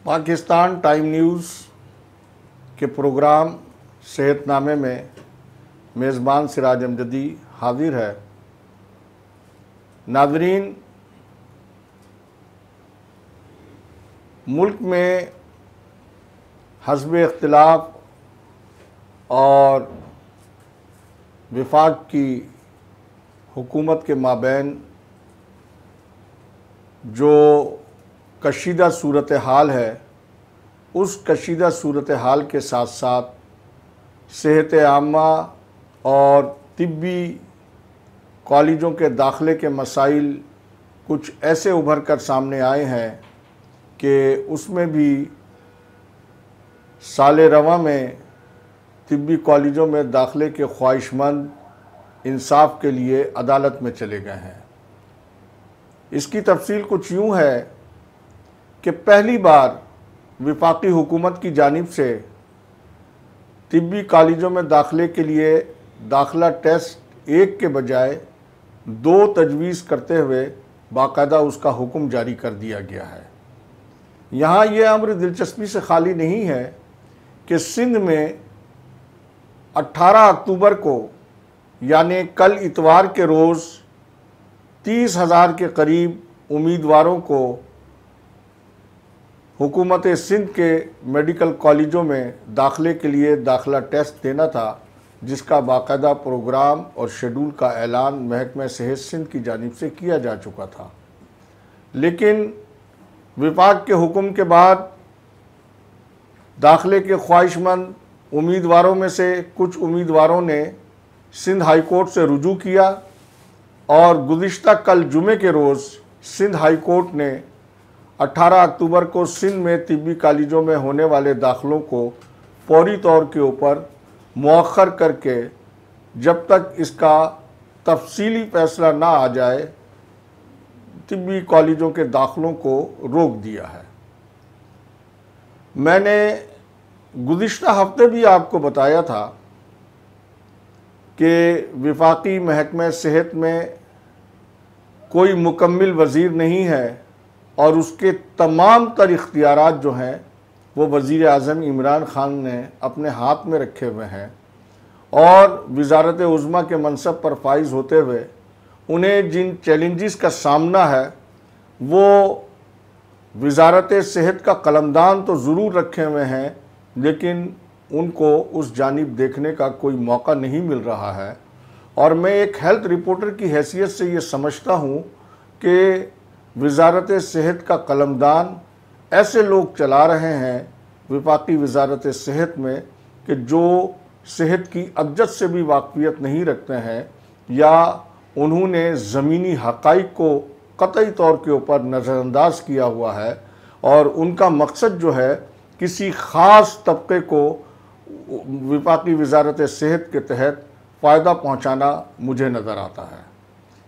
Pakistan time news के programme सेहतनामे में मेज़बान सिराज अमजदी हाजिर है। नाज़रीन, मुल्क में हस्ब इख्तिलाफ और वफाक की हुकूमत के माबैन जो कशीदा सूरत हाल है, उस कशीदा सूरत हाल के साथ साथ सेहत आम्मा और तिब्बी कॉलेजों के दाखिले के मसाइल कुछ ऐसे उभर कर सामने आए हैं कि उसमें भी साल रवा में तिब्बी कॉलेजों में दाखिले के ख्वाहिशमंद इंसाफ के लिए अदालत में चले गए हैं। इसकी तफसील कुछ यूँ है कि पहली बार वफाकी हुकूमत की जानिब से तिब्बी कॉलेजों में दाखिले के लिए दाखिला टेस्ट एक के बजाय 2 तजवीज़ करते हुए बाकायदा उसका हुक्म जारी कर दिया गया है। यहाँ ये अम्र दिलचस्पी से खाली नहीं है कि सिंध में 18 अक्टूबर को यानी कल इतवार के रोज़ 30,000 के करीब उम्मीदवारों को हुकूमत सिंध के मेडिकल कॉलेजों में दाखिले के लिए दाखिला टेस्ट देना था, जिसका बाकायदा प्रोग्राम और शेड्यूल का ऐलान महकमा सेहत सिंध की जानिब से किया जा चुका था। लेकिन विफाक के हुक्म के बाद दाखिले के ख्वाहिशमंद उम्मीदवारों में से कुछ उम्मीदवारों ने सिंध हाई कोर्ट से रुजू किया और गुज़िश्ता कल जुमे के रोज़ सिंध हाई कोर्ट ने 18 अक्टूबर को सिंध में तिब्बी कॉलेजों में होने वाले दाखिलों को फौरी तौर के ऊपर मौखर करके जब तक इसका तफसीली फ़ैसला ना आ जाए तिब्बी कॉलेजों के दाखिलों को रोक दिया है। मैंने गुज़िश्ता हफ्ते भी आपको बताया था कि वफाकी महकमा सेहत में कोई मुकम्मिल वज़ीर नहीं है और उसके तमाम तर इख्तियारात जो हैं वो वज़ीर आज़म इमरान ख़ान ने अपने हाथ में रखे हुए हैं और वज़ारत उज़्मा के मनसब पर फाइज होते हुए उन्हें जिन चैलेंजेस का सामना है वो वज़ारत सेहत का कलमदान तो ज़रूर रखे हुए हैं, लेकिन उनको उस जानिब देखने का कोई मौका नहीं मिल रहा है। और मैं एक हेल्थ रिपोर्टर की हैसियत से ये समझता हूँ कि वज़ारत सेहत का कलमदान ऐसे लोग चला रहे हैं वफाकी वज़ारत सेहत में कि जो सेहत की अब्जद से भी वाक़फ़ियत नहीं रखते हैं या उन्होंने ज़मीनी हक़ाइक़ को क़तई तौर के ऊपर नज़रअंदाज किया हुआ है और उनका मकसद जो है किसी ख़ास तबके को वफाकी वज़ारत सेहत के तहत फ़ायदा पहुँचाना मुझे नज़र आता है।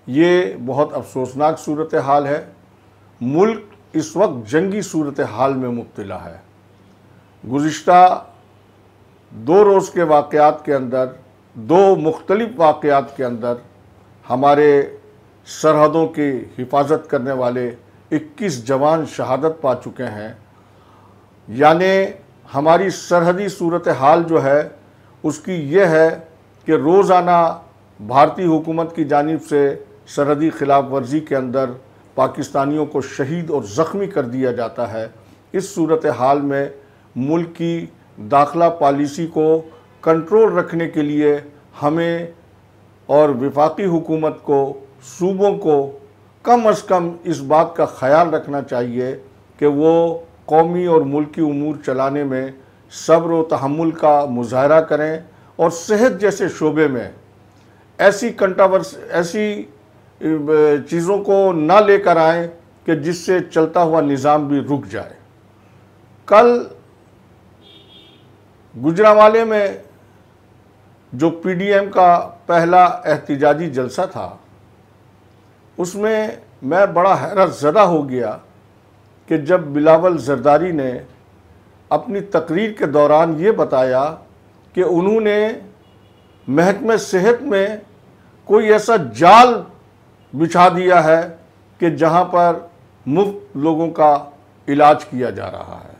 ये बहुत अफसोसनाक सूरत हाल है। मुल्क इस वक्त जंगी सूरत हाल में मुब्तला है। गुज़िश्ता 2 रोज़ के वाक़यात के अंदर 2 मुख्तलिफ़ वाक़यात के अंदर हमारे सरहदों की हिफाजत करने वाले 21 जवान शहादत पा चुके हैं। यानी हमारी सरहदी सूरत हाल जो है उसकी यह है कि रोज़ाना भारतीय हुकूमत की जानिब से सरहदी खिलाफ वर्जी के अंदर पाकिस्तानियों को शहीद और ज़ख्मी कर दिया जाता है। इस सूरत हाल में मुल्क की दाखिला पॉलिसी को कंट्रोल रखने के लिए हमें और वफाकी हुकूमत को, सूबों को कम अज़ कम इस बात का ख़याल रखना चाहिए कि वो कौमी और मुल्की उमूर चलाने में सब्र व तहम्मुल का मुज़ाहरा करें और सेहत जैसे शोबे में ऐसी चीज़ों को ना लेकर आएँ कि जिससे चलता हुआ निज़ाम भी रुक जाए। कल गुजरांवाले में जो PDM का पहला एहतिजाजी जलसा था उसमें मैं बड़ा हैरत ज़दा हो गया कि जब बिलावल ज़रदारी ने अपनी तकरीर के दौरान ये बताया कि उन्होंने महकमे सेहत में कोई ऐसा जाल बिछा दिया है कि जहाँ पर मुफ्त लोगों का इलाज किया जा रहा है।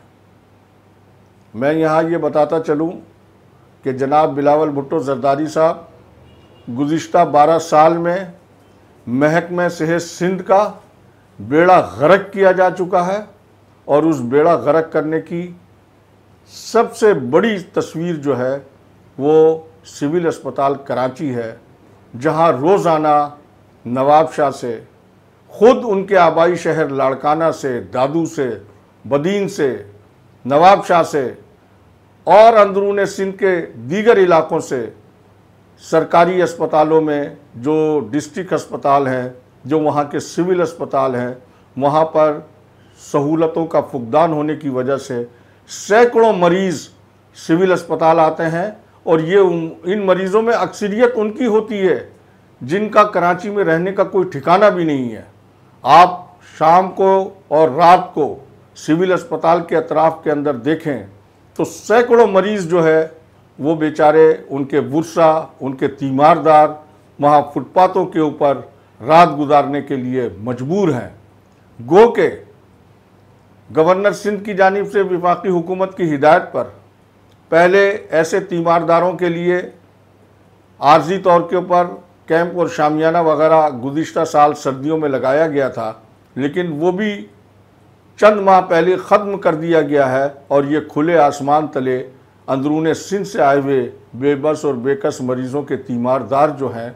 मैं यहाँ ये बताता चलूँ कि जनाब बिलावल भुट्टो जरदारी साहब गुज़िश्ता 12 साल में महकमे सेहत सिंध का बेड़ा गर्क किया जा चुका है और उस बेड़ा गर्क करने की सबसे बड़ी तस्वीर जो है वो सिविल अस्पताल कराची है, जहां रोज़ाना नवाब शाह से, ख़ुद उनके आबाई शहर लाड़काना से, दादू से, बदीन से, नवाब शाह से और अंदरून सिंध के दीगर इलाकों से सरकारी अस्पतालों में जो डिस्ट्रिक्ट अस्पताल हैं, जो वहाँ के सिविल अस्पताल हैं, वहाँ पर सहूलतों का फुकदान होने की वजह से सैकड़ों मरीज़ सिविल अस्पताल आते हैं और ये इन मरीज़ों में अक्सरियत उनकी होती है जिनका कराची में रहने का कोई ठिकाना भी नहीं है। आप शाम को और रात को सिविल अस्पताल के अतराफ़ के अंदर देखें तो सैकड़ों मरीज़ जो है वो बेचारे, उनके वर्षा, उनके तीमारदार वहाँ फुटपाथों के ऊपर रात गुजारने के लिए मजबूर हैं। गो के गवर्नर सिंध की जानिब से वफाकी हुकूमत की हिदायत पर पहले ऐसे तीमारदारों के लिए आर्जी तौर के ऊपर कैंप और शामियाना वगैरह गुज़िश्ता साल सर्दियों में लगाया गया था, लेकिन वो भी चंद माह पहले ख़त्म कर दिया गया है और ये खुले आसमान तले अंदरून सिंध से आए हुए बेबस और बेकस मरीज़ों के तीमारदार जो हैं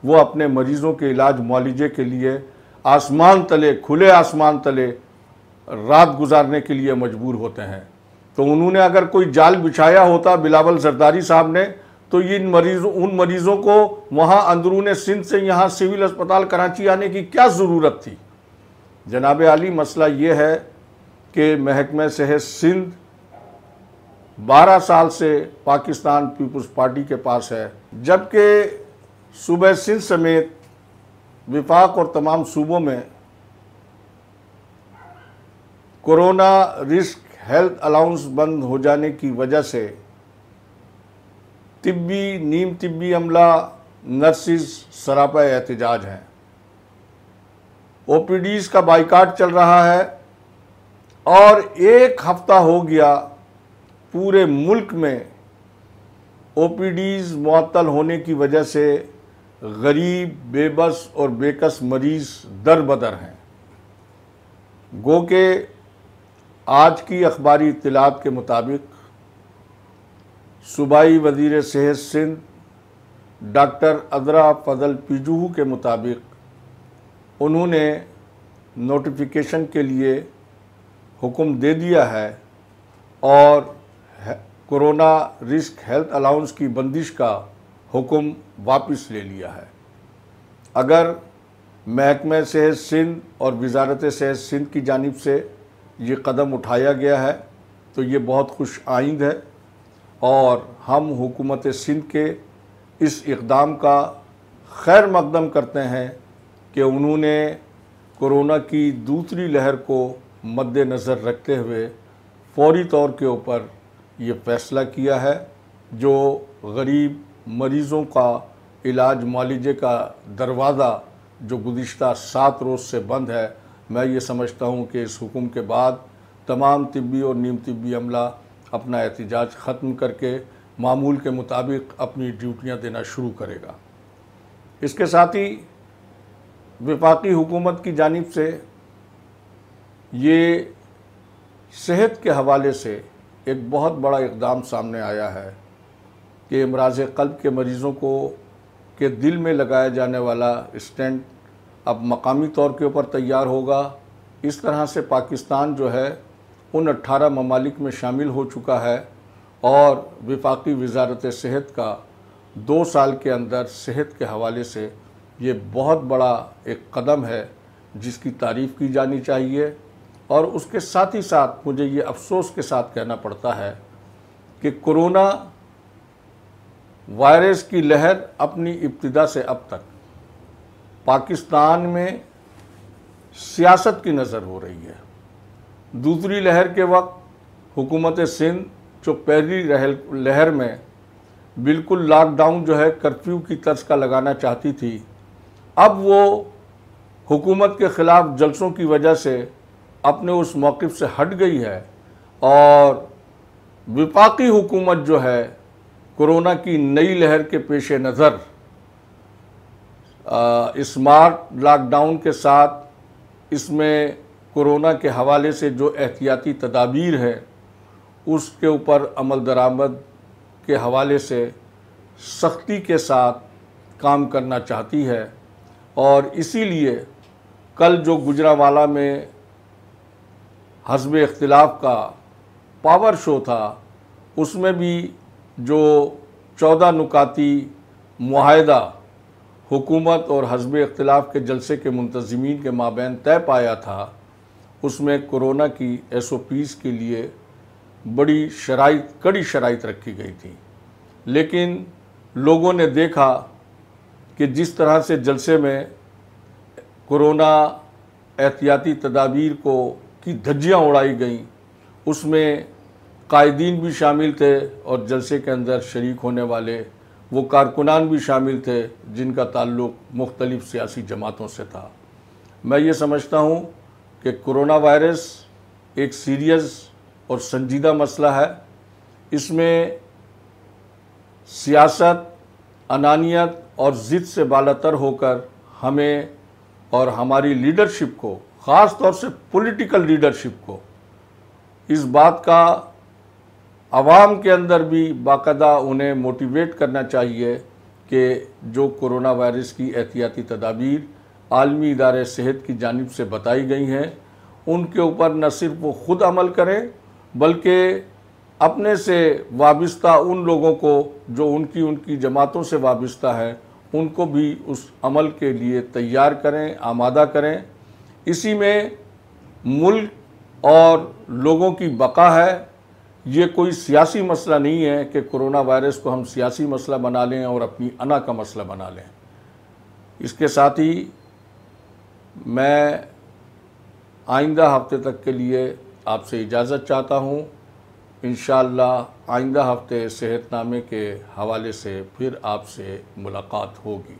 वो अपने मरीज़ों के इलाज मुआलजे के लिए आसमान तले, खुले आसमान तले रात गुजारने के लिए मजबूर होते हैं। तो उन्होंने अगर कोई जाल बिछाया होता बिलावल जरदारी साहब ने, तो उन मरीज़ों को वहाँ अंदरून सिंध से यहाँ सिविल अस्पताल कराची आने की क्या ज़रूरत थी। जनाब आली, मसला ये है कि महकमे सेहत सिंध 12 साल से पाकिस्तान पीपल्स पार्टी के पास है, जबकि सूबे सिंध समेत विफाक और तमाम सूबों में कोरोना रिस्क हेल्थ अलाउंस बंद हो जाने की वजह से तिब्बी, नीम तिब्बी अमला, नर्सिस सरापा एहतजाज हैं। ओपीडीज़ का बाइकाट चल रहा है और एक हफ्ता हो गया पूरे मुल्क में ओपीडीज़ मुअत्तल होने की वजह से गरीब, बेबस और बेकस मरीज़ दर बदर हैं। गो के आज की अखबारी इत्तलात के मुताबिक सूबाई वज़ीर सेहत सिंध डॉक्टर अदरा फजल पीजूहू के मुताबिक उन्होंने नोटिफिकेशन के लिए हुक्म दे दिया है और कोरोना रिस्क हेल्थ अलाउंस की बंदिश का हुक्म वापस ले लिया है। अगर महकमे सेहत सिंध और वज़ारत सेहत सिंध की जानिब से ये कदम उठाया गया है तो ये बहुत खुश आइंद है और हम हुकूमत सिंध के इस इक़दाम का खैर मकदम करते हैं कि उन्होंने कोरोना की दूसरी लहर को मद्देनज़र रखते हुए फौरी तौर के ऊपर ये फ़ैसला किया है। जो गरीब मरीज़ों का इलाज मुआलजे का दरवाज़ा जो गुज़िश्ता 7 रोज़ से बंद है, मैं ये समझता हूँ कि इस हुक्म के बाद तमाम तिब्बी और नीम तिब्बी अमला अपना एहतजाज ख़त्म करके मामूल के मुताबिक अपनी ड्यूटियाँ देना शुरू करेगा। इसके साथ ही वफाकी हुकूमत की जानिब से ये सेहत के हवाले से एक बहुत बड़ा इक़दाम सामने आया है कि अमराज़ क़ल्ब के मरीज़ों को के दिल में लगाया जाने वाला स्टेंट अब मकामी तौर के ऊपर तैयार होगा। इस तरह से पाकिस्तान जो है उन 18 ममालिक में शामिल हो चुका है और वफाकी वज़ारत सेहत का 2 साल के अंदर सेहत के हवाले से ये बहुत बड़ा एक कदम है जिसकी तारीफ़ की जानी चाहिए। और उसके साथ ही साथ मुझे ये अफसोस के साथ कहना पड़ता है कि कोरोना वायरस की लहर अपनी इब्तिदा से अब तक पाकिस्तान में सियासत की नज़र हो रही है। दूसरी लहर के वक्त हुकूमत सिंध जो पहली लहर में बिल्कुल लॉकडाउन जो है कर्फ्यू की तर्ज का लगाना चाहती थी, अब वो हुकूमत के ख़िलाफ़ जलसों की वजह से अपने उस मौक़िफ़ से हट गई है और वफाकी हुकूमत जो है कोरोना की नई लहर के पेश नज़र स्मार्ट लॉकडाउन के साथ इसमें कोरोना के हवाले से जो एहतियाती तदाबीर है उसके ऊपर अमल दरामद के हवाले से सख्ती के साथ काम करना चाहती है। और इसीलिए कल जो गुजरांवाला में हस्ब इख्तिलाफ का पावर शो था उसमें भी जो 14 नुकाती मुआहदा हुकूमत और हस्ब इख्तिलाफ के जलसे के मुंतज़मीन के माबैन तय पाया था, उसमें कोरोना की SOPs के लिए बड़ी शराइत, कड़ी शराइत रखी गई थी। लेकिन लोगों ने देखा कि जिस तरह से जलसे में कोरोना एहतियाती तदाबीर को की धज्जियाँ उड़ाई गईं, उसमें कायदीन भी शामिल थे और जलसे के अंदर शरीक होने वाले वो कारकुनान भी शामिल थे जिनका ताल्लुक़ मुख्तलिफ़ सियासी जमातों से था। मैं ये समझता हूँ कि कोरोना वायरस एक सीरियस और संजीदा मसला है। इसमें सियासत, अनानियत और ज़िद से बालातर होकर हमें और हमारी लीडरशिप को, ख़ास तौर से पॉलिटिकल लीडरशिप को, इस बात का आवाम के अंदर भी बाकायदा उन्हें मोटिवेट करना चाहिए कि जो कोरोना वायरस की एहतियाती तदाबीर आलमी इदारे सेहत की जानिब से बताई गई हैं उनके ऊपर न सिर्फ वो ख़ुद अमल करें बल्कि अपने से वाबस्ता उन लोगों को जो उनकी जमातों से वाबस्ता है उनको भी उस अमल के लिए तैयार करें, आमादा करें। इसी में मुल्क और लोगों की बका है। ये कोई सियासी मसला नहीं है कि कोरोना वायरस को हम सियासी मसला बना लें और अपनी अना का मसला बना लें। इसके साथ ही मैं आइंदा हफ्ते तक के लिए आपसे इजाज़त चाहता हूँ। इंशाअल्लाह आइंदा हफ्ते सेहतनामे के हवाले से फिर आपसे मुलाकात होगी।